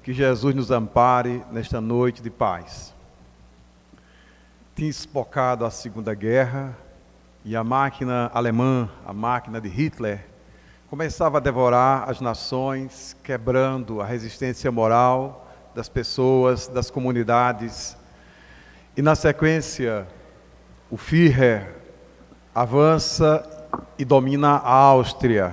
Que Jesus nos ampare nesta noite de paz. Tinha espocado a Segunda Guerra e a máquina alemã, a máquina de Hitler, começava a devorar as nações, quebrando a resistência moral das pessoas, das comunidades. E na sequência, o Führer avança e domina a Áustria.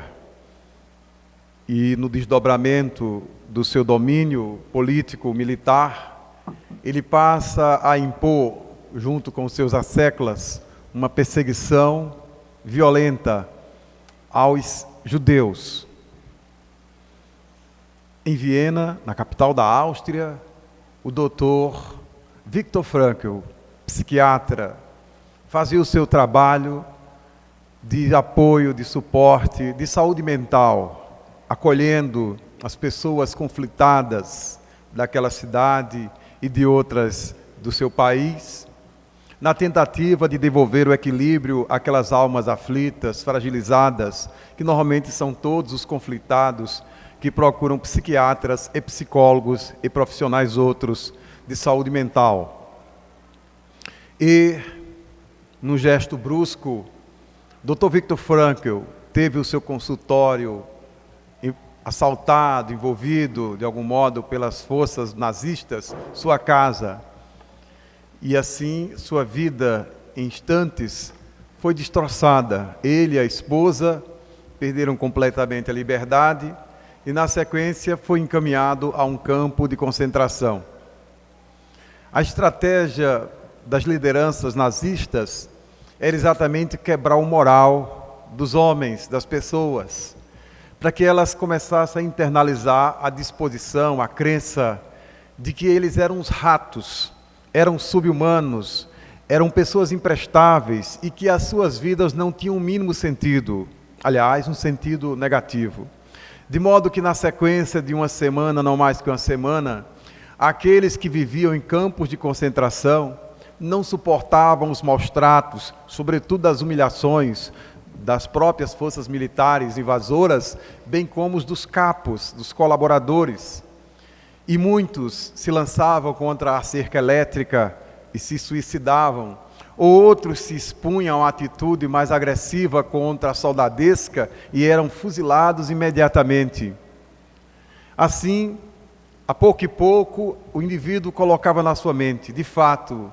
E no desdobramento do seu domínio político-militar, ele passa a impor, junto com seus asseclas, uma perseguição violenta aos judeus. Em Viena, na capital da Áustria, o doutor Viktor Frankl, psiquiatra, fazia o seu trabalho de apoio, de suporte, de saúde mental, acolhendo as pessoas conflitadas daquela cidade e de outras do seu país, na tentativa de devolver o equilíbrio àquelas almas aflitas, fragilizadas, que normalmente são todos os conflitados que procuram psiquiatras e psicólogos e profissionais outros de saúde mental. E, num gesto brusco, Dr. Viktor Frankl teve o seu consultório assaltado, envolvido, de algum modo, pelas forças nazistas, sua casa. E assim, sua vida, em instantes, foi destroçada. Ele e a esposa perderam completamente a liberdade e, na sequência, foi encaminhado a um campo de concentração. A estratégia das lideranças nazistas era exatamente quebrar o moral dos homens, das pessoas, para que elas começassem a internalizar a disposição, a crença de que eles eram os ratos, eram sub-humanos, eram pessoas imprestáveis e que as suas vidas não tinham o mínimo sentido, aliás, um sentido negativo. De modo que na sequência de uma semana, não mais que uma semana, aqueles que viviam em campos de concentração não suportavam os maus tratos, sobretudo as humilhações das próprias forças militares invasoras, bem como os dos capos, dos colaboradores. E muitos se lançavam contra a cerca elétrica e se suicidavam. Outros se expunham à atitude mais agressiva contra a soldadesca e eram fuzilados imediatamente. Assim, a pouco e pouco, o indivíduo colocava na sua mente, de fato,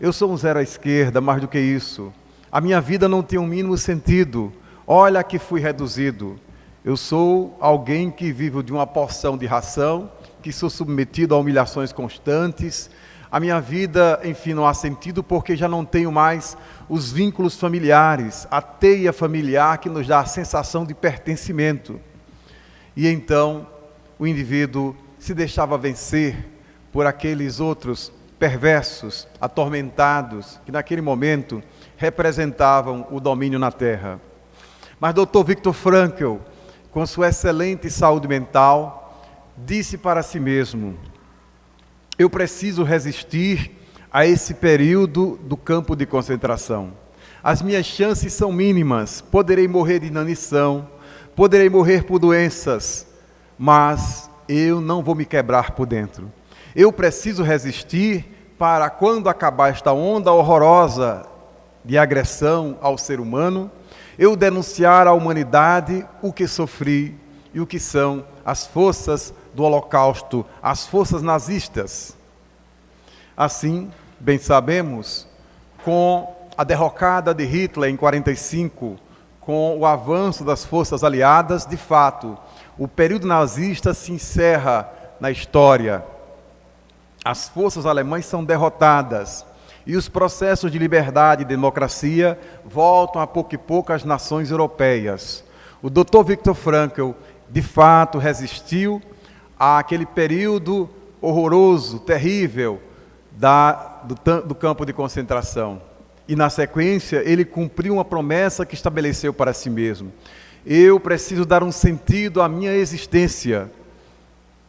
eu sou um zero à esquerda, mais do que isso. A minha vida não tem o mínimo sentido. Olha que fui reduzido. Eu sou alguém que vive de uma porção de ração, que sou submetido a humilhações constantes. A minha vida, enfim, não há sentido porque já não tenho mais os vínculos familiares, a teia familiar que nos dá a sensação de pertencimento. E então o indivíduo se deixava vencer por aqueles outros perversos, atormentados, que naquele momento representavam o domínio na terra. Mas Dr. Viktor Frankl, com sua excelente saúde mental, disse para si mesmo: eu preciso resistir a esse período do campo de concentração. As minhas chances são mínimas, poderei morrer de inanição, poderei morrer por doenças, mas eu não vou me quebrar por dentro. Eu preciso resistir para, quando acabar esta onda horrorosa de agressão ao ser humano, eu denunciar à humanidade o que sofri e o que são as forças do Holocausto, as forças nazistas. Assim, bem sabemos, com a derrocada de Hitler em 1945, com o avanço das forças aliadas, de fato, o período nazista se encerra na história. As forças alemãs são derrotadas e os processos de liberdade e democracia voltam a pouco e pouco às nações europeias. O Dr. Viktor Frankl, de fato, resistiu àquele período horroroso, terrível do campo de concentração. E, na sequência, ele cumpriu uma promessa que estabeleceu para si mesmo. Eu preciso dar um sentido à minha existência.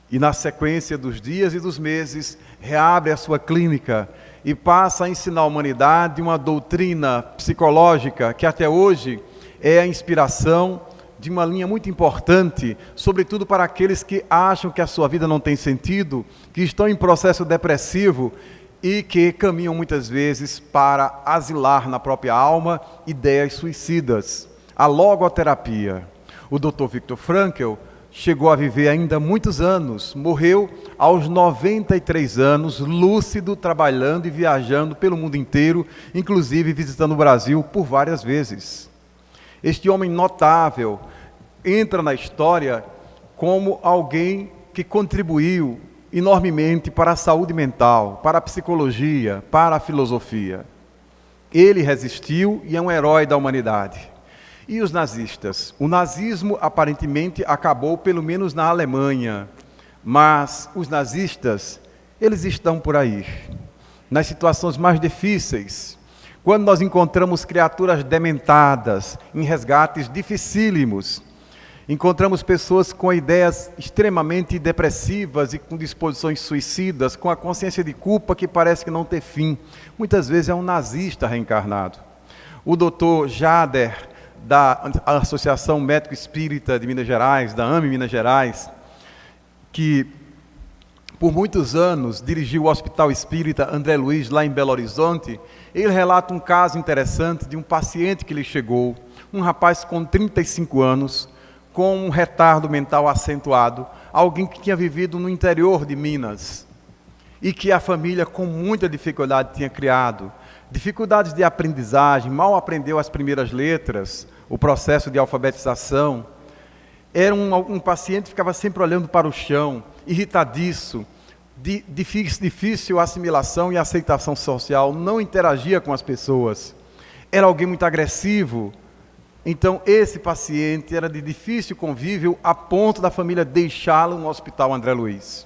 E, na sequência dos dias e dos meses, reabre a sua clínica e passa a ensinar à humanidade uma doutrina psicológica que até hoje é a inspiração de uma linha muito importante, sobretudo para aqueles que acham que a sua vida não tem sentido, que estão em processo depressivo e que caminham muitas vezes para asilar na própria alma ideias suicidas. A logoterapia. O Dr. Viktor Frankl chegou a viver ainda muitos anos, morreu aos 93 anos, lúcido, trabalhando e viajando pelo mundo inteiro, inclusive visitando o Brasil por várias vezes. Este homem notável entra na história como alguém que contribuiu enormemente para a saúde mental, para a psicologia, para a filosofia. Ele resistiu e é um herói da humanidade. E os nazistas? O nazismo aparentemente acabou pelo menos na Alemanha, mas os nazistas, eles estão por aí, nas situações mais difíceis. Quando nós encontramos criaturas dementadas, em resgates dificílimos, encontramos pessoas com ideias extremamente depressivas e com disposições suicidas, com a consciência de culpa que parece que não tem fim. Muitas vezes é um nazista reencarnado. O Dr. Jader, da Associação Médico Espírita de Minas Gerais, da AME Minas Gerais, que por muitos anos dirigiu o Hospital Espírita André Luiz, lá em Belo Horizonte, ele relata um caso interessante de um paciente que lhe chegou, um rapaz com 35 anos, com um retardo mental acentuado, alguém que tinha vivido no interior de Minas e que a família com muita dificuldade tinha criado. Dificuldades de aprendizagem, mal aprendeu as primeiras letras, o processo de alfabetização. Era um paciente que ficava sempre olhando para o chão, irritadiço, difícil assimilação e aceitação social, não interagia com as pessoas. Era alguém muito agressivo. Então, esse paciente era de difícil convívio a ponto da família deixá-lo no Hospital André Luiz.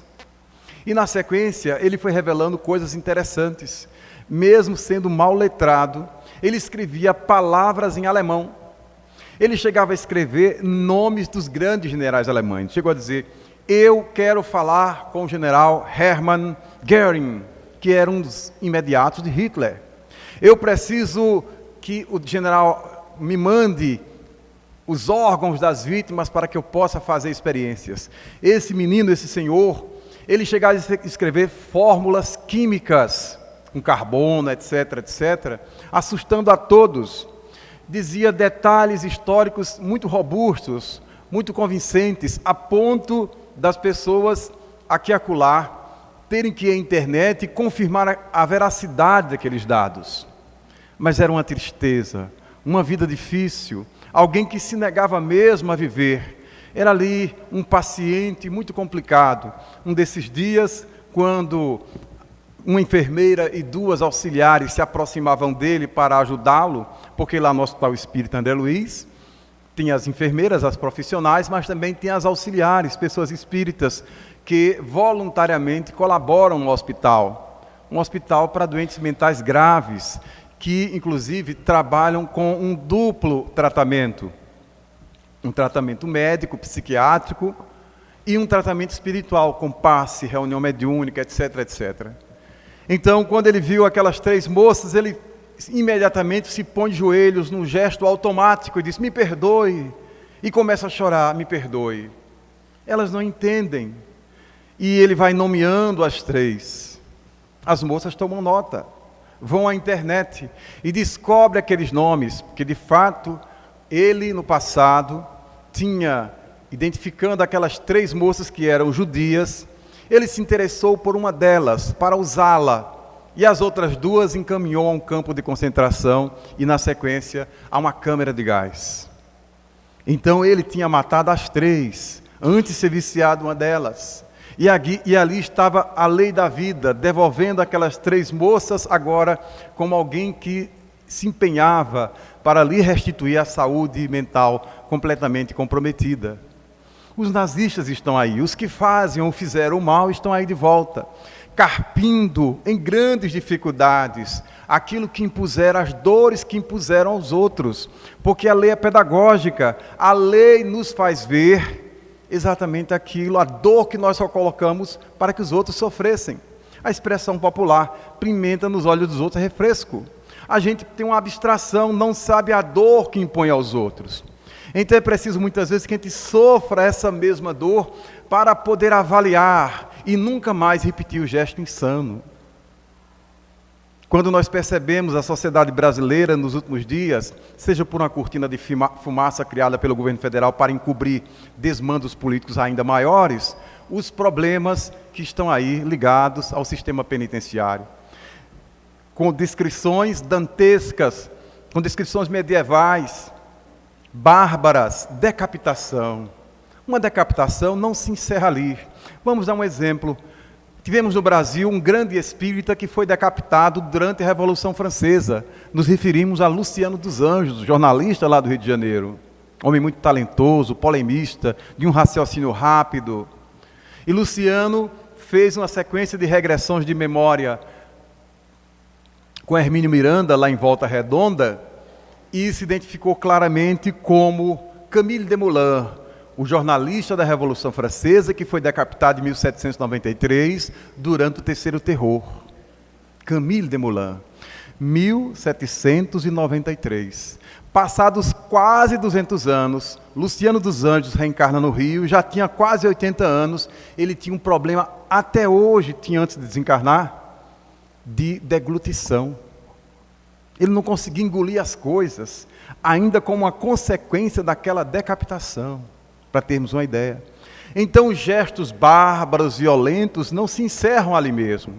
E, na sequência, ele foi revelando coisas interessantes. Mesmo sendo mal letrado, ele escrevia palavras em alemão. Ele chegava a escrever nomes dos grandes generais alemães. Chegou a dizer: eu quero falar com o general Hermann Göring, que era um dos imediatos de Hitler. Eu preciso que o general me mande os órgãos das vítimas para que eu possa fazer experiências. Esse menino, esse senhor, ele chegava a escrever fórmulas químicas, com carbono, etc., etc., assustando a todos. Dizia detalhes históricos muito robustos, muito convincentes, a ponto das pessoas aqui e acolá terem que ir à internet e confirmar a veracidade daqueles dados. Mas era uma tristeza, uma vida difícil, alguém que se negava mesmo a viver. Era ali um paciente muito complicado. Um desses dias, quando uma enfermeira e duas auxiliares se aproximavam dele para ajudá-lo, porque lá no Hospital Espírita André Luiz tem as enfermeiras, as profissionais, mas também tem as auxiliares, pessoas espíritas que voluntariamente colaboram no hospital. Um hospital para doentes mentais graves, que inclusive trabalham com um duplo tratamento. Um tratamento médico, psiquiátrico e um tratamento espiritual, com passe, reunião mediúnica, etc., etc. Então, quando ele viu aquelas três moças, ele imediatamente se põe de joelhos num gesto automático e diz: me perdoe, e começa a chorar: me perdoe. Elas não entendem, e ele vai nomeando as três. As moças tomam nota, vão à internet e descobrem aqueles nomes, porque de fato ele no passado tinha, identificando aquelas três moças que eram judias, ele se interessou por uma delas para usá-la. E as outras duas encaminhou a um campo de concentração e, na sequência, a uma câmara de gás. Então, ele tinha matado as três, antes de ser viciado uma delas. E ali estava a lei da vida, devolvendo aquelas três moças agora como alguém que se empenhava para lhe restituir a saúde mental completamente comprometida. Os nazistas estão aí, os que fazem ou fizeram o mal estão aí de volta, carpindo em grandes dificuldades aquilo que impuseram, as dores que impuseram aos outros, porque a lei é pedagógica, a lei nos faz ver exatamente aquilo, a dor que nós só colocamos para que os outros sofressem. A expressão popular: pimenta nos olhos dos outros é refresco. A gente tem uma abstração, não sabe a dor que impõe aos outros. Então é preciso muitas vezes que a gente sofra essa mesma dor para poder avaliar e nunca mais repetir o gesto insano. Quando nós percebemos a sociedade brasileira nos últimos dias, seja por uma cortina de fumaça criada pelo governo federal para encobrir desmandos políticos ainda maiores, os problemas que estão aí ligados ao sistema penitenciário, com descrições dantescas, com descrições medievais, bárbaras, decapitação. Uma decapitação não se encerra ali. Vamos dar um exemplo. Tivemos no Brasil um grande espírita que foi decapitado durante a Revolução Francesa. Nos referimos a Luciano dos Anjos, jornalista lá do Rio de Janeiro. Homem muito talentoso, polemista, de um raciocínio rápido. E Luciano fez uma sequência de regressões de memória com Hermínio Miranda, lá em Volta Redonda, e se identificou claramente como Camille Desmoulins, o jornalista da Revolução Francesa, que foi decapitado em 1793, durante o Terceiro Terror. Camille Desmoulins, 1793. Passados quase 200 anos, Luciano dos Anjos reencarna no Rio, já tinha quase 80 anos, ele tinha um problema, até hoje, tinha antes de desencarnar, de deglutição. Ele não conseguia engolir as coisas, ainda como uma consequência daquela decapitação, para termos uma ideia. Então, os gestos bárbaros, violentos, não se encerram ali mesmo.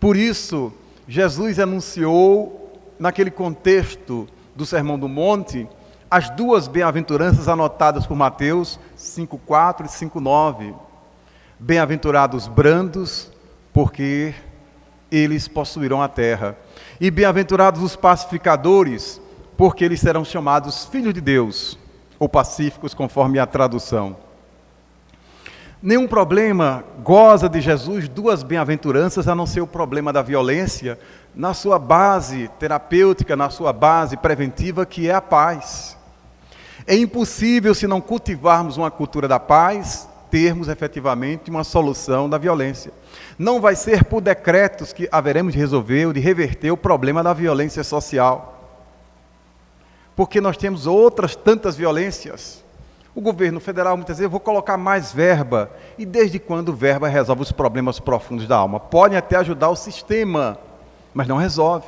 Por isso, Jesus anunciou, naquele contexto do Sermão do Monte, as duas bem-aventuranças anotadas por Mateus 5,4 e 5,9. Bem-aventurados brandos, porque eles possuirão a terra. E bem-aventurados os pacificadores, porque eles serão chamados filhos de Deus, ou pacíficos, conforme a tradução. Nenhum problema goza de Jesus duas bem-aventuranças, a não ser o problema da violência, na sua base terapêutica, na sua base preventiva, que é a paz. É impossível, se não cultivarmos uma cultura da paz, termos efetivamente uma solução da violência. Não vai ser por decretos que haveremos de resolver ou de reverter o problema da violência social. Porque nós temos outras tantas violências. O governo federal muitas vezes, vou colocar mais verba. E desde quando verba resolve os problemas profundos da alma? Podem até ajudar o sistema, mas não resolve.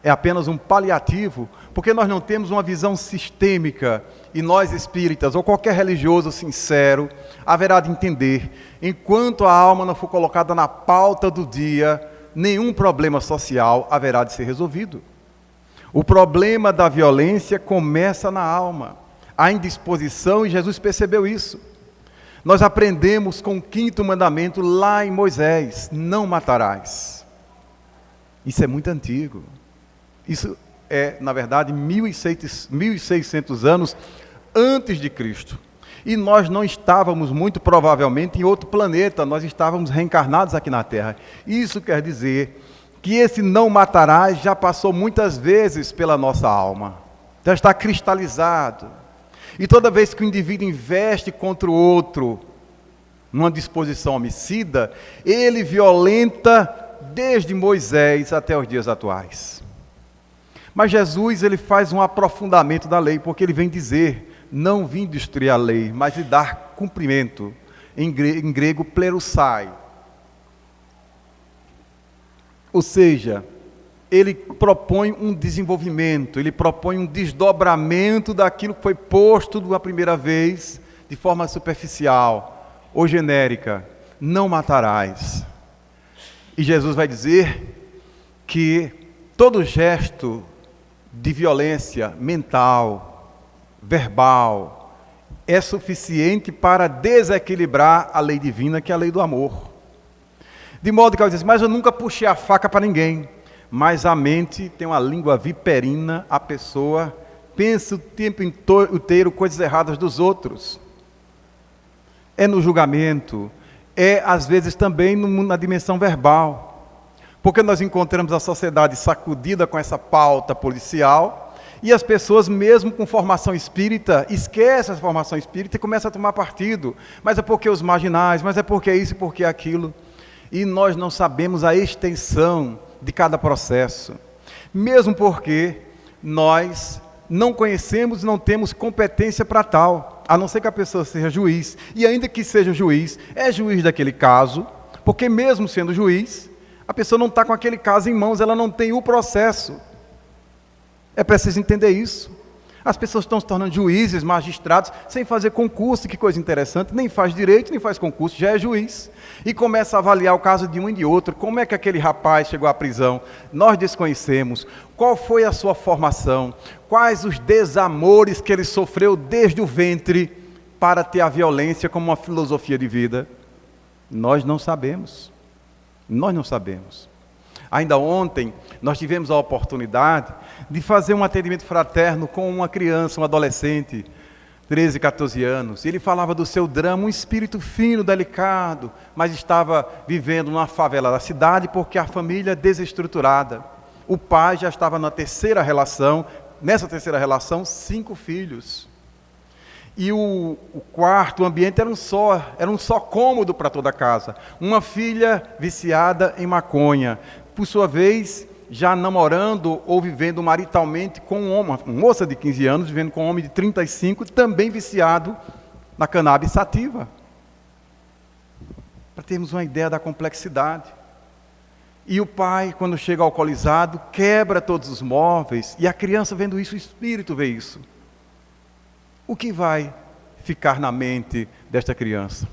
É apenas um paliativo, porque nós não temos uma visão sistêmica. E nós espíritas, ou qualquer religioso sincero, haverá de entender, enquanto a alma não for colocada na pauta do dia, nenhum problema social haverá de ser resolvido. O problema da violência começa na alma, a indisposição, e Jesus percebeu isso. Nós aprendemos com o 5º mandamento lá em Moisés: não matarás. Isso é muito antigo. Isso é, na verdade, 1.600 anos antes de Cristo. E nós não estávamos, muito provavelmente, em outro planeta, nós estávamos reencarnados aqui na Terra. Isso quer dizer que esse não matarás já passou muitas vezes pela nossa alma. Já está cristalizado. E toda vez que o indivíduo investe contra o outro, numa disposição homicida, ele violenta desde Moisés até os dias atuais. Mas Jesus, ele faz um aprofundamento da lei, porque ele vem dizer: não vim destruir a lei, mas lhe dar cumprimento. Em grego, plerusai. Ou seja, ele propõe um desenvolvimento, ele propõe um desdobramento daquilo que foi posto uma primeira vez, de forma superficial ou genérica: não matarás. E Jesus vai dizer que todo gesto de violência mental, verbal, é suficiente para desequilibrar a lei divina, que é a lei do amor. De modo que ela diz: mas eu nunca puxei a faca para ninguém. Mas a mente tem uma língua viperina, a pessoa pensa o tempo inteiro coisas erradas dos outros. É no julgamento, é às vezes também na dimensão verbal. Porque nós encontramos a sociedade sacudida com essa pauta policial, e as pessoas, mesmo com formação espírita, esquecem essa formação espírita e começam a tomar partido. Mas é porque os marginais, mas é porque isso e porque aquilo. E nós não sabemos a extensão de cada processo. Mesmo porque nós não conhecemos e não temos competência para tal, a não ser que a pessoa seja juiz. E ainda que seja juiz, é juiz daquele caso, porque mesmo sendo juiz, a pessoa não está com aquele caso em mãos, ela não tem o processo. É preciso entender isso. As pessoas estão se tornando juízes, magistrados, sem fazer concurso, que coisa interessante, nem faz direito, nem faz concurso, já é juiz. E começa a avaliar o caso de um e de outro, como é que aquele rapaz chegou à prisão, nós desconhecemos, qual foi a sua formação, quais os desamores que ele sofreu desde o ventre para ter a violência como uma filosofia de vida. Nós não sabemos. Nós não sabemos. Ainda ontem, nós tivemos a oportunidade de fazer um atendimento fraterno com uma criança, um adolescente, 13, 14 anos. Ele falava do seu drama, um espírito fino, delicado, mas estava vivendo numa favela da cidade porque a família é desestruturada. O pai já estava na terceira relação, nessa terceira relação, 5 filhos. E o quarto, o ambiente era um só cômodo para toda a casa. Uma filha viciada em maconha, por sua vez, já namorando ou vivendo maritalmente com uma moça de 15 anos, vivendo com um homem de 35, também viciado na cannabis sativa. Para termos uma ideia da complexidade. E o pai, quando chega alcoolizado, quebra todos os móveis, e a criança vendo isso, o espírito vê isso. O que vai ficar na mente desta criança,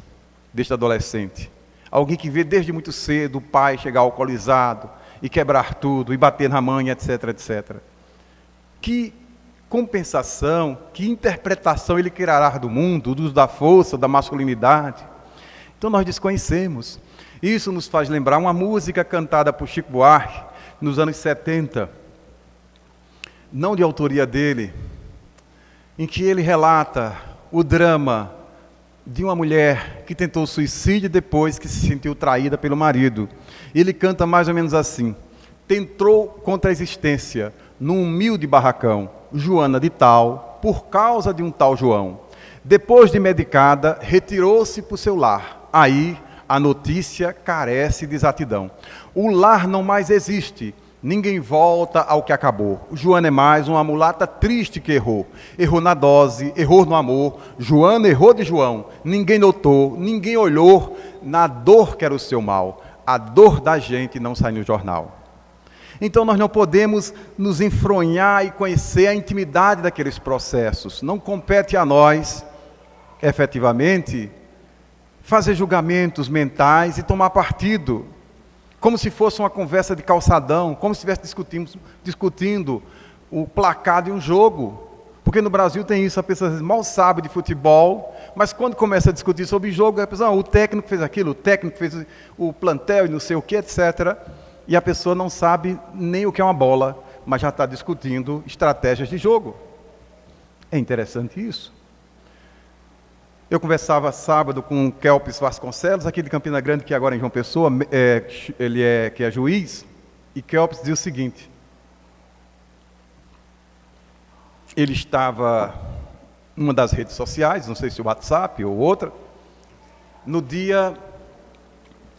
deste adolescente? Alguém que vê desde muito cedo o pai chegar alcoolizado e quebrar tudo, e bater na mãe, etc, etc. Que compensação, que interpretação ele criará do mundo, do uso da força, da masculinidade? Então nós desconhecemos. Isso nos faz lembrar uma música cantada por Chico Buarque, nos anos 70, não de autoria dele, em que ele relata o drama de uma mulher que tentou suicídio depois que se sentiu traída pelo marido. Ele canta mais ou menos assim: tentou contra a existência, num humilde barracão, Joana de tal, por causa de um tal João. Depois de medicada, retirou-se para o seu lar. Aí a notícia carece de exatidão. O lar não mais existe. Ninguém volta ao que acabou. Joana é mais uma mulata triste que errou. Errou na dose, errou no amor. Joana errou de João. Ninguém notou, ninguém olhou na dor que era o seu mal. A dor da gente não sai no jornal. Então nós não podemos nos enfronhar e conhecer a intimidade daqueles processos. Não compete a nós, efetivamente, fazer julgamentos mentais e tomar partido, como se fosse uma conversa de calçadão, como se estivesse discutindo o placar de um jogo. Porque no Brasil tem isso, a pessoa mal sabe de futebol, mas quando começa a discutir sobre jogo, a pessoa, o técnico fez aquilo, o técnico fez o plantel e não sei o que, etc. E a pessoa não sabe nem o que é uma bola, mas já está discutindo estratégias de jogo. É interessante isso. Eu conversava sábado com o Kelps Vasconcelos, aqui de Campina Grande, que agora é em João Pessoa, que é juiz, e Kelps dizia o seguinte: ele estava em uma das redes sociais, não sei se o WhatsApp ou outra, no dia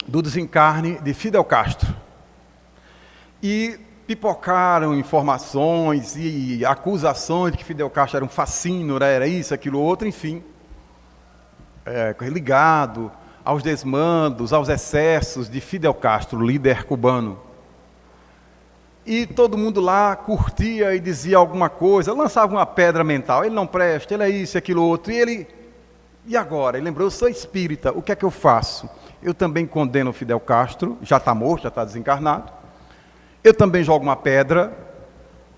do desencarne de Fidel Castro. E pipocaram informações e acusações de que Fidel Castro era um fascínio, era isso, aquilo, outro, enfim. Ligado aos desmandos, aos excessos de Fidel Castro, líder cubano. E todo mundo lá curtia e dizia alguma coisa, lançava uma pedra mental: ele não presta, ele é isso, aquilo, outro. E agora? Ele lembrou: eu sou espírita, o que é que eu faço? Eu também condeno Fidel Castro, já está morto, já está desencarnado. Eu também jogo uma pedra.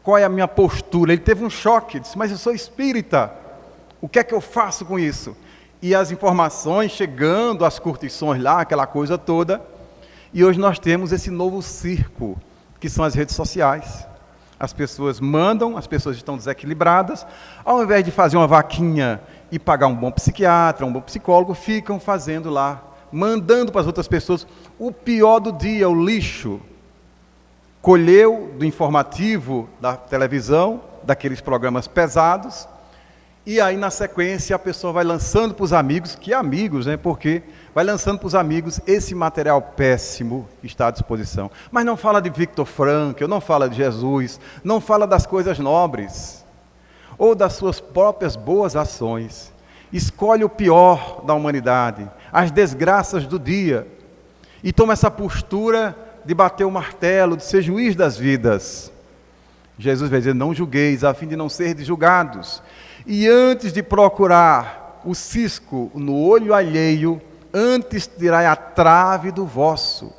Qual é a minha postura? Ele teve um choque, disse: mas eu sou espírita, o que é que eu faço com isso? E as informações chegando, as curtições lá, aquela coisa toda. E hoje nós temos esse novo circo, que são as redes sociais. As pessoas mandam, as pessoas estão desequilibradas. Ao invés de fazer uma vaquinha e pagar um bom psiquiatra, um bom psicólogo, ficam fazendo lá, mandando para as outras pessoas o pior do dia, o lixo. Colheu do informativo da televisão, daqueles programas pesados. E aí, na sequência, a pessoa vai lançando para os amigos, que amigos, né? Porque vai lançando para os amigos esse material péssimo que está à disposição. Mas não fala de Viktor Frankl, não fala de Jesus, não fala das coisas nobres. ou das suas próprias boas ações. Escolhe o pior da humanidade, as desgraças do dia, e toma essa postura de bater o martelo, de ser juiz das vidas. Jesus vai dizer: não julgueis, a fim de não serdes julgados. E antes de procurar o cisco no olho alheio, antes tirai a trave do vosso.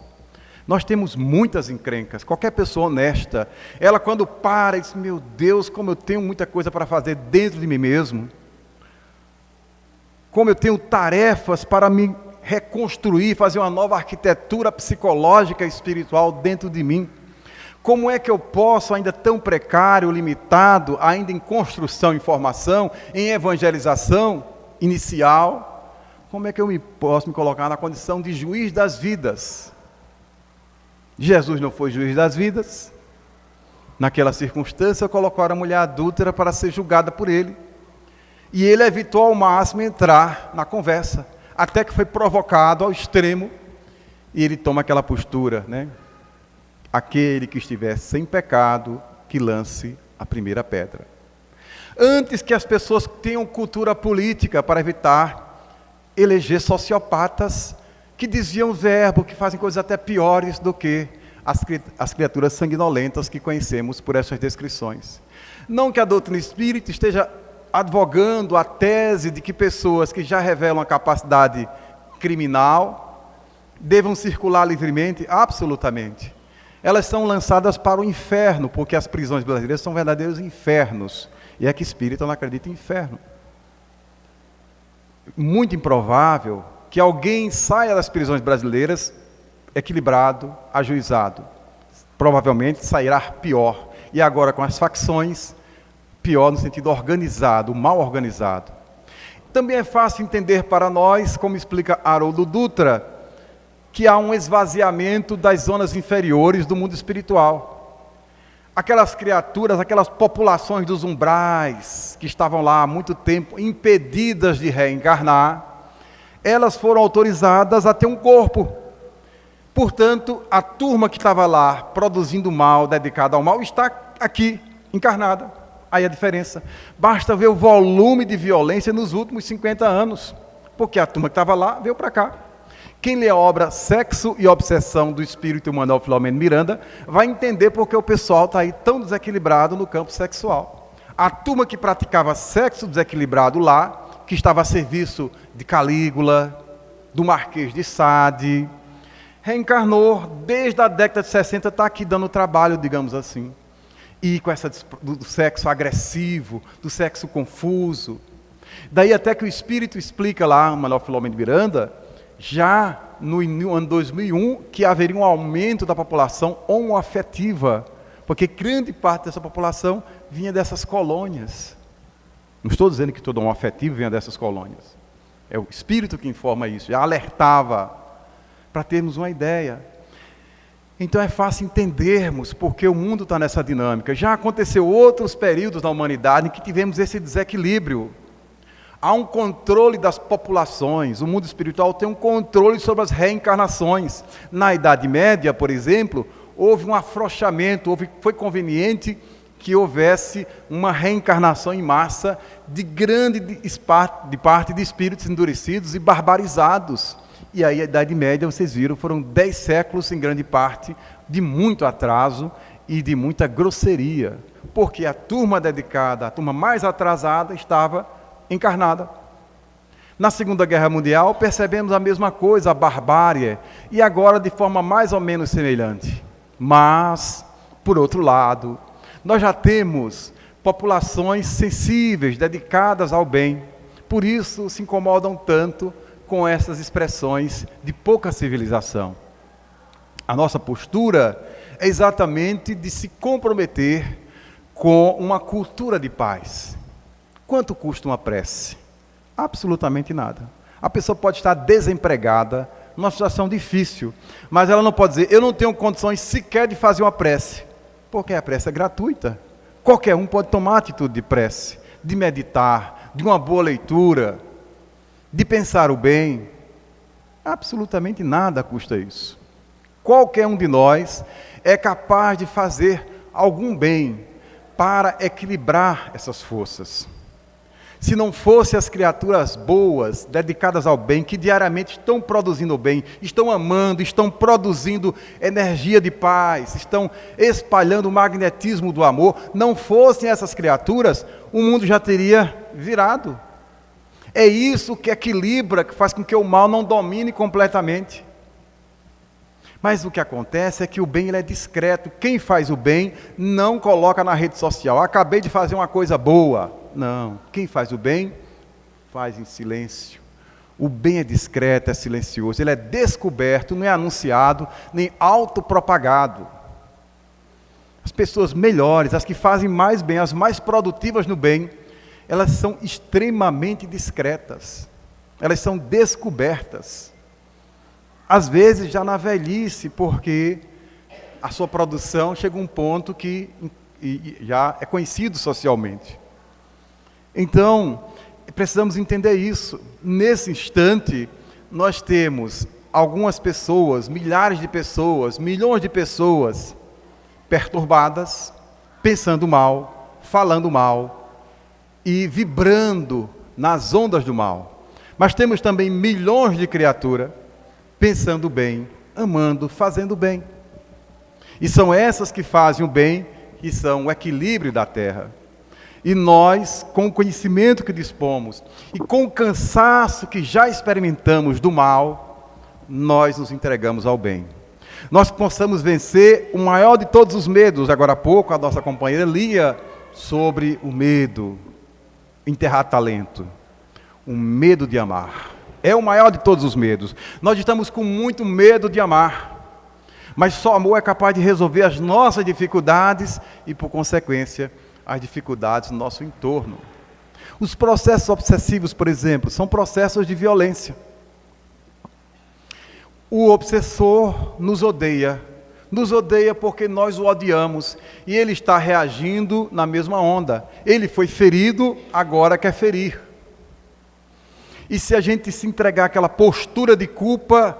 Nós temos muitas encrencas. Qualquer pessoa honesta, ela quando para, diz: meu Deus, como eu tenho muita coisa para fazer dentro de mim mesmo. Como eu tenho tarefas para me reconstruir, fazer uma nova arquitetura psicológica e espiritual dentro de mim. Como é que eu posso, ainda tão precário, limitado, ainda em construção, em formação, em evangelização inicial, como é que eu posso me colocar na condição de juiz das vidas? Jesus não foi juiz das vidas. Naquela circunstância, colocaram a mulher adúltera para ser julgada por ele. E ele evitou ao máximo entrar na conversa, até que foi provocado ao extremo, e ele toma aquela postura, né? Aquele que estiver sem pecado, que lance a primeira pedra. Antes que as pessoas tenham cultura política para evitar eleger sociopatas que desviam o verbo, que fazem coisas até piores do que as criaturas sanguinolentas que conhecemos por essas descrições. Não que a doutrina espírita esteja advogando a tese de que pessoas que já revelam a capacidade criminal devam circular livremente, absolutamente. Elas são lançadas para o inferno, porque as prisões brasileiras são verdadeiros infernos. E é que espírita não acredita em inferno. Muito improvável que alguém saia das prisões brasileiras equilibrado, ajuizado. Provavelmente sairá pior. E agora com as facções, pior no sentido organizado, mal organizado. Também é fácil entender para nós, como explica Haroldo Dutra, que há um esvaziamento das zonas inferiores do mundo espiritual. Aquelas criaturas, aquelas populações dos umbrais, que estavam lá há muito tempo, impedidas de reencarnar, elas foram autorizadas a ter um corpo. Portanto, a turma que estava lá produzindo mal, dedicada ao mal, está aqui, encarnada. Aí a diferença. Basta ver o volume de violência nos últimos 50 anos, porque a turma que estava lá veio para cá. Quem lê a obra Sexo e Obsessão do Espírito Manuel Filomeno Miranda vai entender porque o pessoal está aí tão desequilibrado no campo sexual. A turma que praticava sexo desequilibrado lá, que estava a serviço de Calígula, do Marquês de Sade, reencarnou desde a década de 60, está aqui dando trabalho, digamos assim. E com essa do sexo agressivo, do sexo confuso. Daí até que o Espírito explica lá, Manuel Filomeno Miranda, já no ano 2001, que haveria um aumento da população homoafetiva, porque grande parte dessa população vinha dessas colônias. Não estou dizendo que todo homoafetivo vinha dessas colônias. É o Espírito que informa isso, já alertava, para termos uma ideia. Então é fácil entendermos porque o mundo está nessa dinâmica. Já aconteceu outros períodos na humanidade em que tivemos esse desequilíbrio. Há um controle das populações, o mundo espiritual tem um controle sobre as reencarnações. Na Idade Média, por exemplo, houve um afrouxamento, foi conveniente que houvesse uma reencarnação em massa de parte de espíritos endurecidos e barbarizados. E aí a Idade Média, vocês viram, foram 10 séculos em grande parte de muito atraso e de muita grosseria, porque a turma dedicada, a turma mais atrasada estava encarnada. Na Segunda Guerra Mundial percebemos a mesma coisa, a barbárie, e agora de forma mais ou menos semelhante. Mas, por outro lado, nós já temos populações sensíveis, dedicadas ao bem, por isso se incomodam tanto com essas expressões de pouca civilização. A nossa postura é exatamente de se comprometer com uma cultura de paz. Quanto custa uma prece? Absolutamente nada. A pessoa pode estar desempregada, numa situação difícil, mas ela não pode dizer: eu não tenho condições sequer de fazer uma prece, porque a prece é gratuita. Qualquer um pode tomar a atitude de prece, de meditar, de uma boa leitura, de pensar o bem. Absolutamente nada custa isso. Qualquer um de nós é capaz de fazer algum bem para equilibrar essas forças. Se não fossem as criaturas boas, dedicadas ao bem, que diariamente estão produzindo o bem, estão amando, estão produzindo energia de paz, estão espalhando o magnetismo do amor, não fossem essas criaturas, o mundo já teria virado. É isso que equilibra, que faz com que o mal não domine completamente. Mas o que acontece é que o bem ele é discreto. Quem faz o bem não coloca na rede social. Acabei de fazer uma coisa boa. Não. Quem faz o bem, faz em silêncio. O bem é discreto, é silencioso. Ele é descoberto, não é anunciado, nem autopropagado. As pessoas melhores, as que fazem mais bem, as mais produtivas no bem, elas são extremamente discretas. Elas são descobertas. Às vezes já na velhice, porque a sua produção chega a um ponto que já é conhecido socialmente. Então, precisamos entender isso. Nesse instante, nós temos algumas pessoas, milhares de pessoas, milhões de pessoas perturbadas, pensando mal, falando mal e vibrando nas ondas do mal. Mas temos também milhões de criaturas pensando bem, amando, fazendo bem. E são essas que fazem o bem, que são o equilíbrio da terra. E nós, com o conhecimento que dispomos, e com o cansaço que já experimentamos do mal, nós nos entregamos ao bem. Nós possamos vencer o maior de todos os medos. Agora há pouco a nossa companheira lia sobre o medo, enterrar talento, o medo de amar. É o maior de todos os medos. Nós estamos com muito medo de amar, mas só amor é capaz de resolver as nossas dificuldades e, por consequência, as dificuldades no nosso entorno. Os processos obsessivos, por exemplo, são processos de violência. O obsessor nos odeia porque nós o odiamos, e ele está reagindo na mesma onda. Ele foi ferido, agora quer ferir. E se a gente se entregar àquela postura de culpa,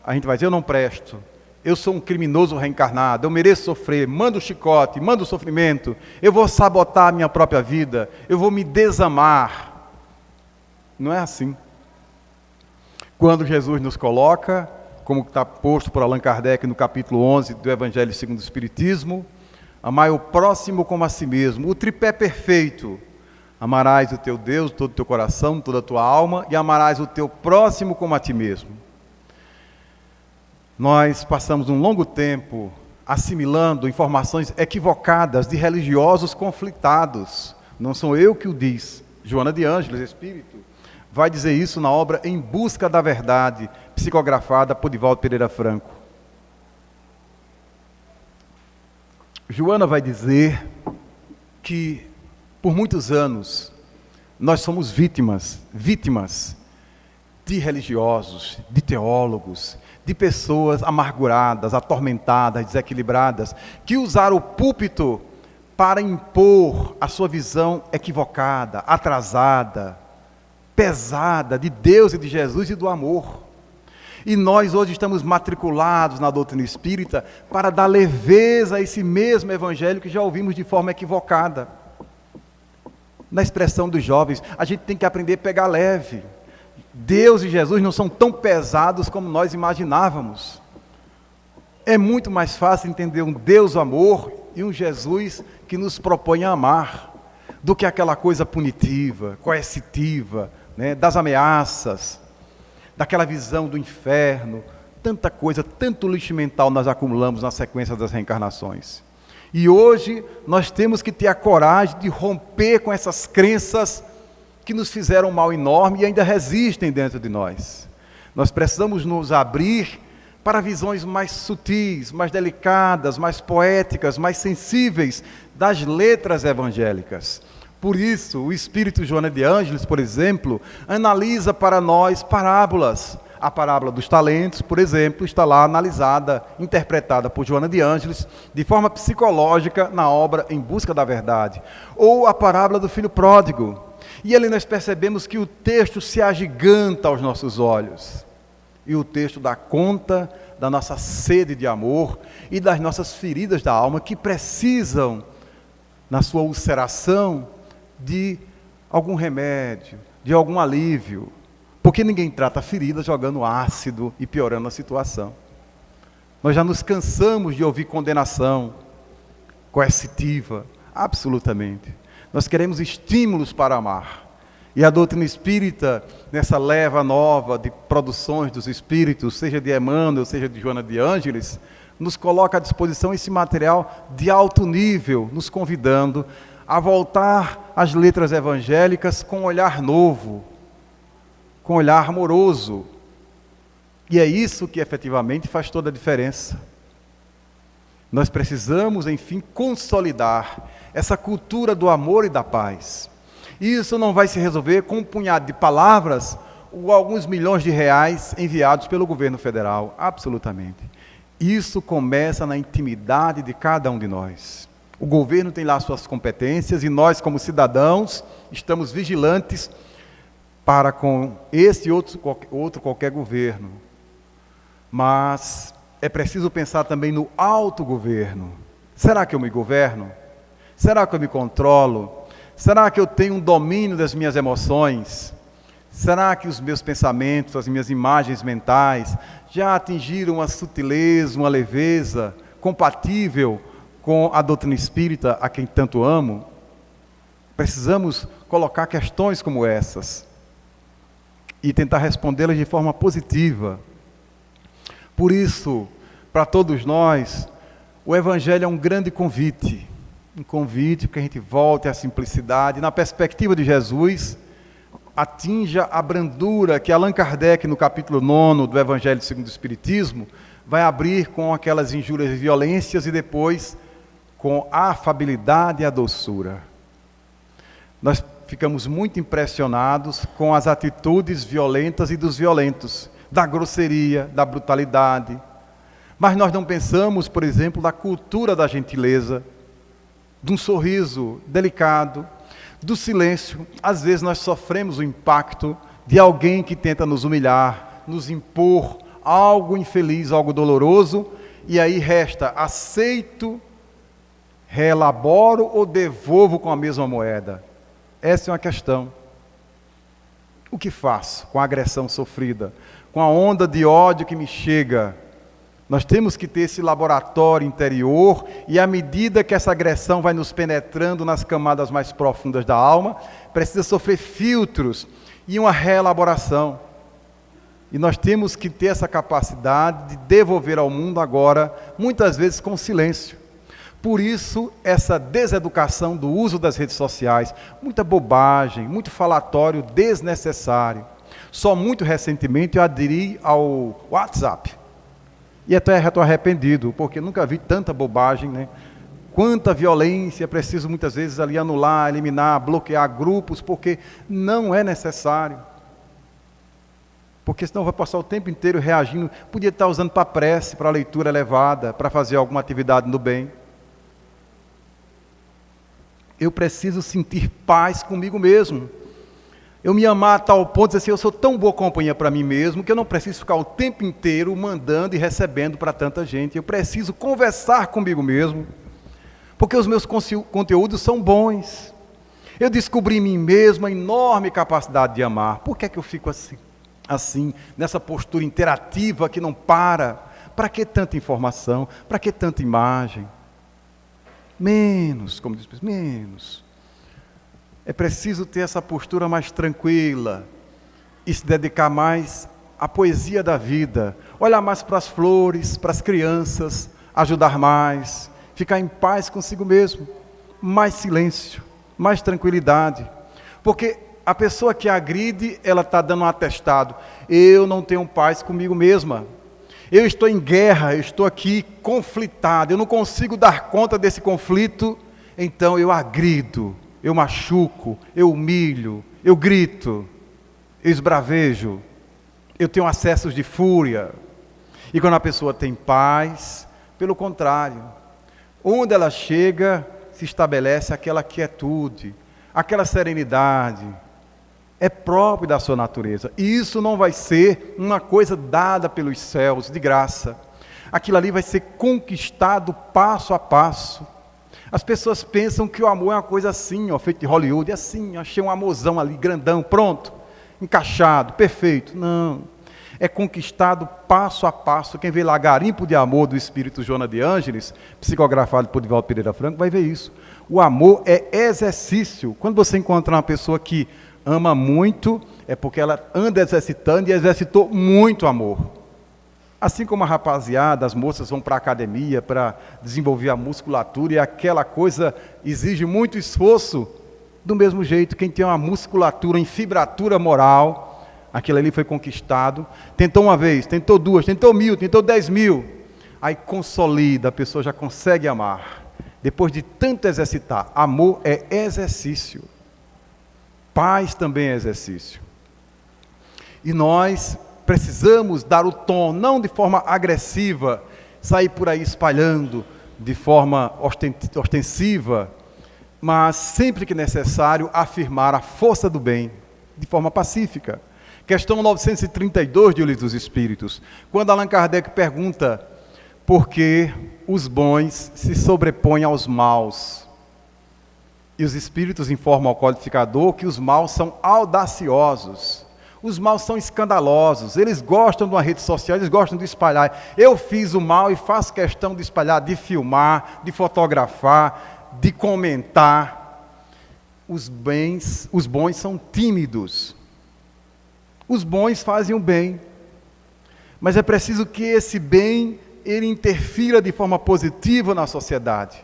a gente vai dizer, eu não presto, eu sou um criminoso reencarnado, eu mereço sofrer, manda o chicote, manda o sofrimento, eu vou sabotar a minha própria vida, eu vou me desamar. Não é assim. Quando Jesus nos coloca, como está posto por Allan Kardec no capítulo 11 do Evangelho segundo o Espiritismo, amai o próximo como a si mesmo, o tripé perfeito. Amarás o teu Deus, todo o teu coração, toda a tua alma, e amarás o teu próximo como a ti mesmo. Nós passamos um longo tempo assimilando informações equivocadas de religiosos conflitados. Não sou eu que o diz. Joana de Ângeles, Espírito, vai dizer isso na obra Em Busca da Verdade, psicografada por Divaldo Pereira Franco. Joana vai dizer que por muitos anos, nós somos vítimas de religiosos, de teólogos, de pessoas amarguradas, atormentadas, desequilibradas, que usaram o púlpito para impor a sua visão equivocada, atrasada, pesada de Deus e de Jesus e do amor. E nós hoje estamos matriculados na doutrina espírita para dar leveza a esse mesmo evangelho que já ouvimos de forma equivocada. Na expressão dos jovens, a gente tem que aprender a pegar leve. Deus e Jesus não são tão pesados como nós imaginávamos. É muito mais fácil entender um Deus amor e um Jesus que nos propõe a amar, do que aquela coisa punitiva, coercitiva, né, das ameaças, daquela visão do inferno. Tanta coisa, tanto lixo mental nós acumulamos na sequência das reencarnações. E hoje nós temos que ter a coragem de romper com essas crenças que nos fizeram um mal enorme e ainda resistem dentro de nós. Nós precisamos nos abrir para visões mais sutis, mais delicadas, mais poéticas, mais sensíveis das letras evangélicas. Por isso, o Espírito Joana de Ângeles, por exemplo, analisa para nós parábolas. A parábola dos talentos, por exemplo, está lá analisada, interpretada por Joana de Ângeles, de forma psicológica, na obra Em Busca da Verdade. Ou a parábola do filho pródigo. E ali nós percebemos que o texto se agiganta aos nossos olhos. E o texto dá conta da nossa sede de amor e das nossas feridas da alma que precisam na sua ulceração, de algum remédio, de algum alívio. Porque ninguém trata a ferida jogando ácido e piorando a situação. Nós já nos cansamos de ouvir condenação coercitiva, absolutamente. Nós queremos estímulos para amar. E a doutrina espírita, nessa leva nova de produções dos espíritos, seja de Emmanuel, seja de Joana de Ângeles, nos coloca à disposição esse material de alto nível, nos convidando a voltar às letras evangélicas com um olhar novo, com um olhar amoroso. E é isso que efetivamente faz toda a diferença. Nós precisamos, enfim, consolidar essa cultura do amor e da paz. E isso não vai se resolver com um punhado de palavras ou alguns milhões de reais enviados pelo governo federal, absolutamente. Isso começa na intimidade de cada um de nós. O governo tem lá suas competências e nós, como cidadãos, estamos vigilantes para com esse e outro qualquer governo. Mas é preciso pensar também no autogoverno. Será que eu me governo? Será que eu me controlo? Será que eu tenho um domínio das minhas emoções? Será que os meus pensamentos, as minhas imagens mentais já atingiram uma sutileza, uma leveza compatível com a doutrina espírita a quem tanto amo? Precisamos colocar questões como essas e tentar respondê-las de forma positiva. Por isso, para todos nós, o Evangelho é um grande convite. Um convite para que a gente volte à simplicidade. Na perspectiva de Jesus, atinja a brandura que Allan Kardec, no capítulo 9 do Evangelho segundo o Espiritismo, vai abrir com aquelas injúrias e violências e depois com a afabilidade e a doçura. Nós ficamos muito impressionados com as atitudes violentas e dos violentos, da grosseria, da brutalidade. Mas nós não pensamos, por exemplo, da cultura da gentileza, de um sorriso delicado, do silêncio. Às vezes nós sofremos o impacto de alguém que tenta nos humilhar, nos impor algo infeliz, algo doloroso, e aí resta: aceito, reelaboro ou devolvo com a mesma moeda? Essa é uma questão. O que faço com a agressão sofrida, com a onda de ódio que me chega? Nós temos que ter esse laboratório interior e à medida que essa agressão vai nos penetrando nas camadas mais profundas da alma, precisa sofrer filtros e uma reelaboração. E nós temos que ter essa capacidade de devolver ao mundo agora, muitas vezes com silêncio. Por isso, essa deseducação do uso das redes sociais, muita bobagem, muito falatório desnecessário. Só muito recentemente eu aderi ao WhatsApp. E até estou arrependido, porque nunca vi tanta bobagem, né? Quanta violência, é preciso muitas vezes ali anular, eliminar, bloquear grupos, porque não é necessário. Porque senão vai passar o tempo inteiro reagindo. Podia estar usando para prece, para leitura elevada, para fazer alguma atividade no bem. Eu preciso sentir paz comigo mesmo. Eu me amar a tal ponto de dizer assim: eu sou tão boa companhia para mim mesmo, que eu não preciso ficar o tempo inteiro mandando e recebendo para tanta gente. Eu preciso conversar comigo mesmo, porque os meus conteúdos são bons. Eu descobri em mim mesmo a enorme capacidade de amar. Por que é que eu fico assim, nessa postura interativa que não para? Para que tanta informação? Para que tanta imagem? Menos, como diz, menos. É preciso ter essa postura mais tranquila e se dedicar mais à poesia da vida, olhar mais para as flores, para as crianças, ajudar mais, ficar em paz consigo mesmo, mais silêncio, mais tranquilidade. Porque a pessoa que agride, ela está dando um atestado: eu não tenho paz comigo mesma, eu estou em guerra, eu estou aqui conflitado, eu não consigo dar conta desse conflito, então eu agrido. Eu machuco, eu humilho, eu grito, eu esbravejo, eu tenho acessos de fúria. E quando a pessoa tem paz, pelo contrário, onde ela chega, se estabelece aquela quietude, aquela serenidade. É próprio da sua natureza. E isso não vai ser uma coisa dada pelos céus, de graça. Aquilo ali vai ser conquistado passo a passo. As pessoas pensam que o amor é uma coisa assim, ó, feito de Hollywood, assim, achei um amorzão ali, grandão, pronto, encaixado, perfeito. Não, é conquistado passo a passo. Quem vê lá Garimpo de Amor, do Espírito Joana de Ângeles, psicografado por Divaldo Pereira Franco, vai ver isso. O amor é exercício. Quando você encontra uma pessoa que ama muito, é porque ela anda exercitando e exercitou muito amor. Assim como a rapaziada, as moças vão para a academia para desenvolver a musculatura e aquela coisa exige muito esforço, do mesmo jeito, quem tem uma musculatura em fibratura moral, aquilo ali foi conquistado, tentou uma vez, tentou duas, tentou 1000, tentou 10.000, aí consolida, a pessoa já consegue amar. Depois de tanto exercitar, amor é exercício. Paz também é exercício. E nós precisamos dar o tom, não de forma agressiva, sair por aí espalhando de forma ostensiva, mas sempre que necessário afirmar a força do bem, de forma pacífica. Questão 932 de O Livro dos Espíritos, quando Allan Kardec pergunta por que os bons se sobrepõem aos maus. E os Espíritos informam ao codificador que os maus são audaciosos. Os maus são escandalosos, eles gostam de uma rede social, eles gostam de espalhar. Eu fiz o mal e faço questão de espalhar, de filmar, de fotografar, de comentar. Os bons são tímidos. Os bons fazem o bem. Mas é preciso que esse bem, ele interfira de forma positiva na sociedade.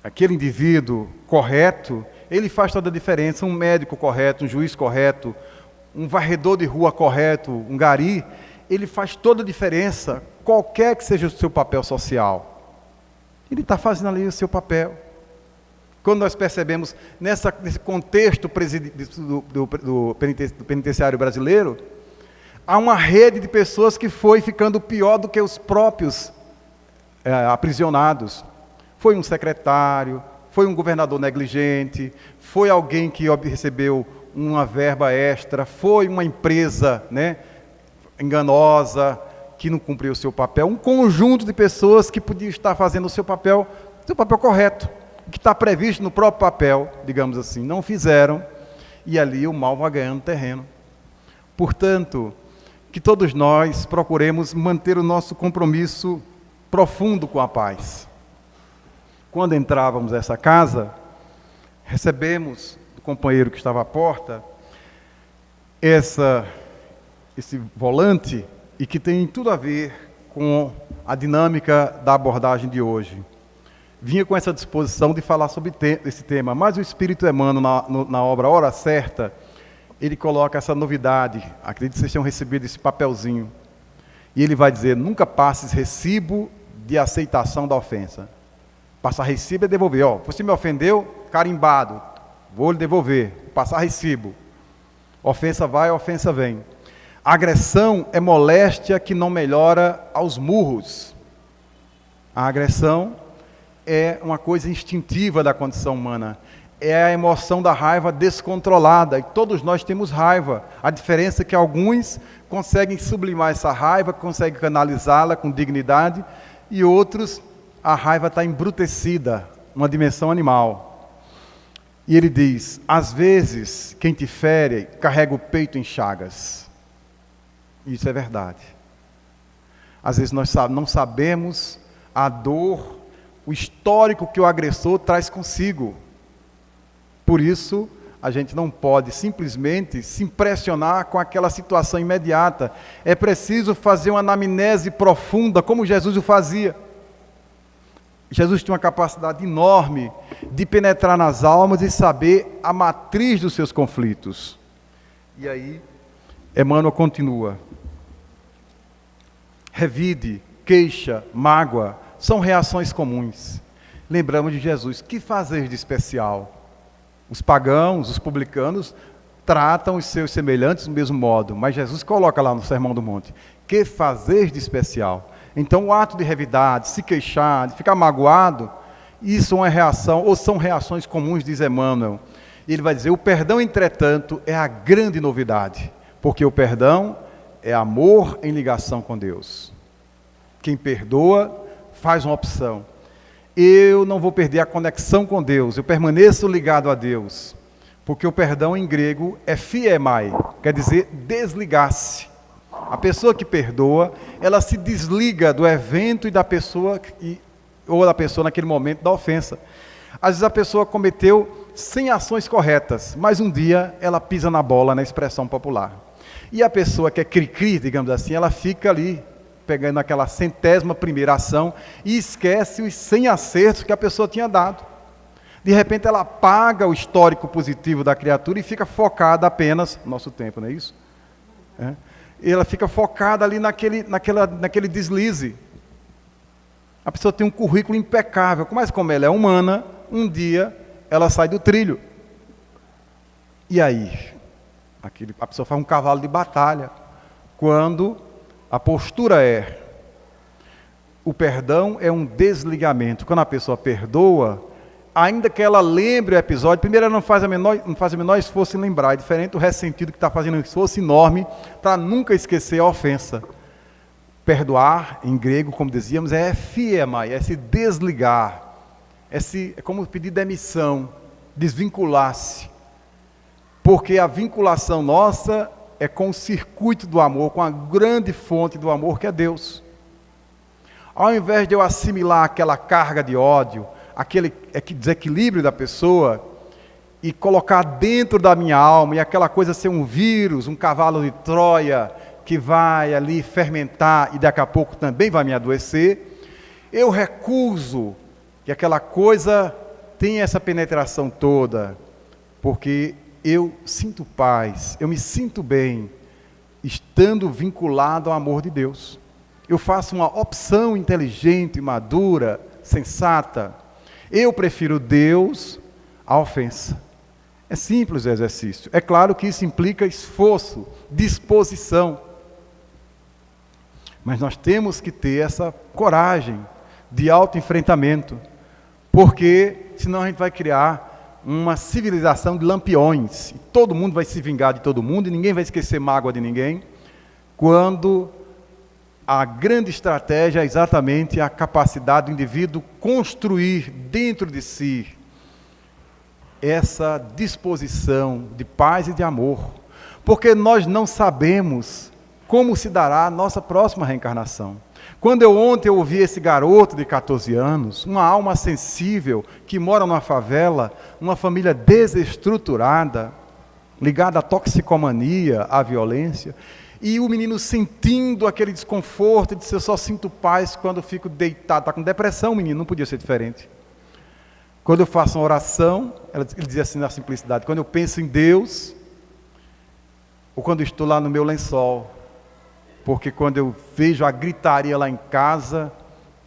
Aquele indivíduo correto, ele faz toda a diferença. Um médico correto, um juiz correto, um varredor de rua correto, um gari, ele faz toda a diferença, qualquer que seja o seu papel social. Ele está fazendo ali o seu papel. Quando nós percebemos, nesse contexto do penitenciário brasileiro, há uma rede de pessoas que foi ficando pior do que os próprios aprisionados. Foi um secretário, foi um governador negligente, foi alguém que recebeu uma verba extra, foi uma empresa, enganosa, que não cumpriu o seu papel. Um conjunto de pessoas que podiam estar fazendo o seu papel correto, que está previsto no próprio papel, digamos assim, não fizeram, e ali o mal vai ganhando terreno. Portanto, que todos nós procuremos manter o nosso compromisso profundo com a paz. Quando entrávamos nessa casa, recebemos do companheiro que estava à porta esse volante, e que tem tudo a ver com a dinâmica da abordagem de hoje. Vinha com essa disposição de falar sobre esse tema, mas o Espírito Emmanuel, na obra Hora Certa, ele coloca essa novidade. Acredito que vocês tenham recebido esse papelzinho. E ele vai dizer: nunca passes recibo de aceitação da ofensa. Passar recibo é devolver. Você me ofendeu, carimbado, vou lhe devolver. Passar recibo. Ofensa vai, ofensa vem. Agressão é moléstia que não melhora aos murros. A agressão é uma coisa instintiva da condição humana. É a emoção da raiva descontrolada. E todos nós temos raiva. A diferença é que alguns conseguem sublimar essa raiva, conseguem canalizá-la com dignidade, e outros, a raiva está embrutecida, uma dimensão animal. E ele diz: às vezes, quem te fere, carrega o peito em chagas. Isso é verdade. Às vezes nós não sabemos a dor, o histórico que o agressor traz consigo. Por isso, a gente não pode simplesmente se impressionar com aquela situação imediata. É preciso fazer uma anamnese profunda, como Jesus o fazia. Jesus tinha uma capacidade enorme de penetrar nas almas e saber a matriz dos seus conflitos. E aí, Emmanuel continua: revide, queixa, mágoa, são reações comuns. Lembramos de Jesus: que fazer de especial? Os pagãos, os publicanos, tratam os seus semelhantes do mesmo modo, mas Jesus coloca lá no Sermão do Monte: que fazer de especial? Então, o ato de revidar, de se queixar, de ficar magoado, isso é uma reação, ou são reações comuns, diz Emmanuel. E ele vai dizer: o perdão, entretanto, é a grande novidade, porque o perdão é amor em ligação com Deus. Quem perdoa faz uma opção. eu não vou perder a conexão com Deus, eu permaneço ligado a Deus. Porque o perdão em grego é phiemai, quer dizer desligar-se. A pessoa que perdoa, ela se desliga do evento e da pessoa, ou da pessoa naquele momento da ofensa. Às vezes a pessoa cometeu 100 ações corretas, mas um dia ela pisa na bola, na expressão popular. E a pessoa que é cri-cri, digamos assim, ela fica ali, pegando aquela 100ª ação e esquece os 100 acertos que a pessoa tinha dado. De repente ela apaga o histórico positivo da criatura e fica focada apenas, nosso tempo, não é isso? Ela fica focada ali naquele deslize. A pessoa tem um currículo impecável, mas como ela é humana, um dia ela sai do trilho. E aí? A pessoa faz um cavalo de batalha. Quando a postura o perdão é um desligamento. Quando a pessoa perdoa, ainda que ela lembre o episódio, primeiro ela não faz o menor esforço em lembrar, é diferente do ressentido que está fazendo um esforço enorme para nunca esquecer a ofensa. Perdoar, em grego, como dizíamos, é phiemai, é se desligar, é como pedir demissão, desvincular-se. Porque a vinculação nossa é com o circuito do amor, com a grande fonte do amor que é Deus. Ao invés de eu assimilar aquela carga de ódio, aquele desequilíbrio da pessoa, e colocar dentro da minha alma, e aquela coisa ser um vírus, um cavalo de Troia, que vai ali fermentar e daqui a pouco também vai me adoecer, eu recuso que aquela coisa tenha essa penetração toda, porque eu sinto paz, eu me sinto bem, estando vinculado ao amor de Deus. Eu faço uma opção inteligente, madura, sensata. Eu prefiro Deus à ofensa. É simples o exercício. É claro que isso implica esforço, disposição. Mas nós temos que ter essa coragem de autoenfrentamento, porque senão a gente vai criar uma civilização de lampiões, e todo mundo vai se vingar de todo mundo, e ninguém vai esquecer mágoa de ninguém, quando a grande estratégia é exatamente a capacidade do indivíduo construir dentro de si essa disposição de paz e de amor, porque nós não sabemos como se dará a nossa próxima reencarnação. Quando ontem eu ouvi esse garoto de 14 anos, uma alma sensível, que mora numa favela, uma família desestruturada, ligada à toxicomania, à violência, e o menino sentindo aquele desconforto, disse: eu só sinto paz quando fico deitado. Está com depressão, menino, não podia ser diferente. Quando eu faço uma oração, ele dizia assim na simplicidade, quando eu penso em Deus, ou quando eu estou lá no meu lençol, porque quando eu vejo a gritaria lá em casa,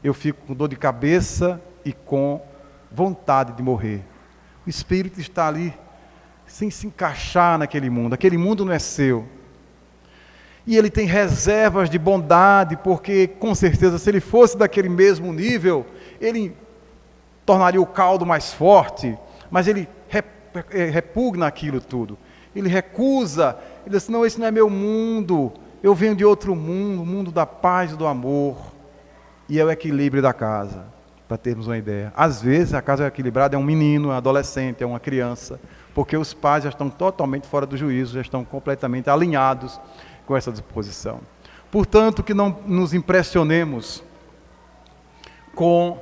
eu fico com dor de cabeça e com vontade de morrer. O espírito está ali, sem se encaixar naquele mundo não é seu. E ele tem reservas de bondade, porque com certeza se ele fosse daquele mesmo nível, ele tornaria o caldo mais forte, mas ele repugna aquilo tudo. Ele recusa, ele diz: não, esse não é meu mundo, eu venho de outro mundo, o mundo da paz e do amor. E é o equilíbrio da casa, para termos uma ideia. Às vezes a casa equilibrada é um menino, um adolescente, é uma criança, porque os pais já estão totalmente fora do juízo, já estão completamente alinhados com essa disposição. Portanto, que não nos impressionemos com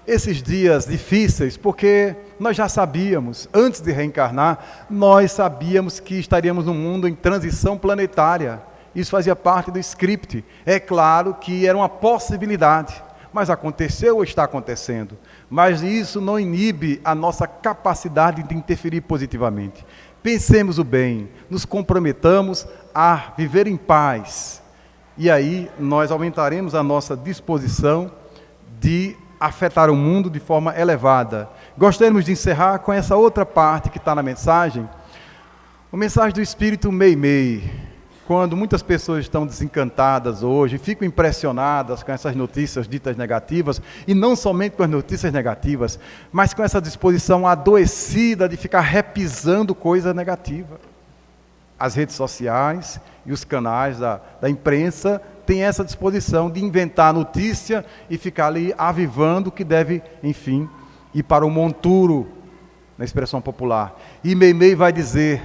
esses dias difíceis, porque nós já sabíamos, antes de reencarnar, nós sabíamos que estaríamos num mundo em transição planetária. Isso fazia parte do script. É claro que era uma possibilidade, mas aconteceu ou está acontecendo. Mas isso não inibe a nossa capacidade de interferir positivamente. Pensemos o bem, nos comprometamos a viver em paz. E aí nós aumentaremos a nossa disposição de afetar o mundo de forma elevada. Gostaríamos de encerrar com essa outra parte que está na mensagem. A mensagem do Espírito Meimei. Quando muitas pessoas estão desencantadas hoje, ficam impressionadas com essas notícias ditas negativas, e não somente com as notícias negativas, mas com essa disposição adoecida de ficar repisando coisa negativa. As redes sociais e os canais da imprensa tem essa disposição de inventar a notícia e ficar ali avivando que deve, enfim, ir para o monturo, na expressão popular. E Meimei vai dizer: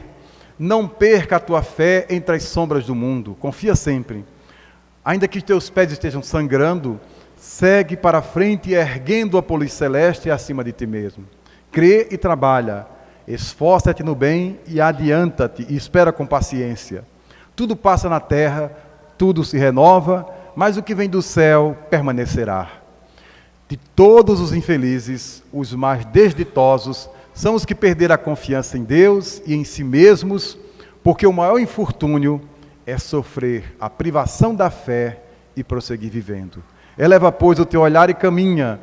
não perca a tua fé entre as sombras do mundo, confia sempre. Ainda que teus pés estejam sangrando, segue para frente, erguendo a luz celeste acima de ti mesmo. Crê e trabalha, esforça-te no bem e adianta-te e espera com paciência. Tudo passa na terra, tudo se renova, mas o que vem do céu permanecerá. De todos os infelizes, os mais desditosos são os que perderam a confiança em Deus e em si mesmos, porque o maior infortúnio é sofrer a privação da fé e prosseguir vivendo. Eleva, pois, o teu olhar e caminha,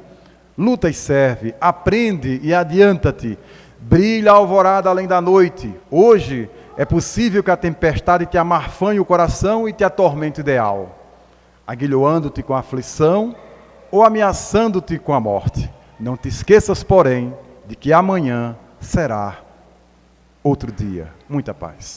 luta e serve, aprende e adianta-te. Brilha a alvorada além da noite. Hoje é possível que a tempestade te amarfanhe o coração e te atormente o ideal, aguilhoando-te com a aflição ou ameaçando-te com a morte. Não te esqueças, porém, de que amanhã será outro dia. Muita paz.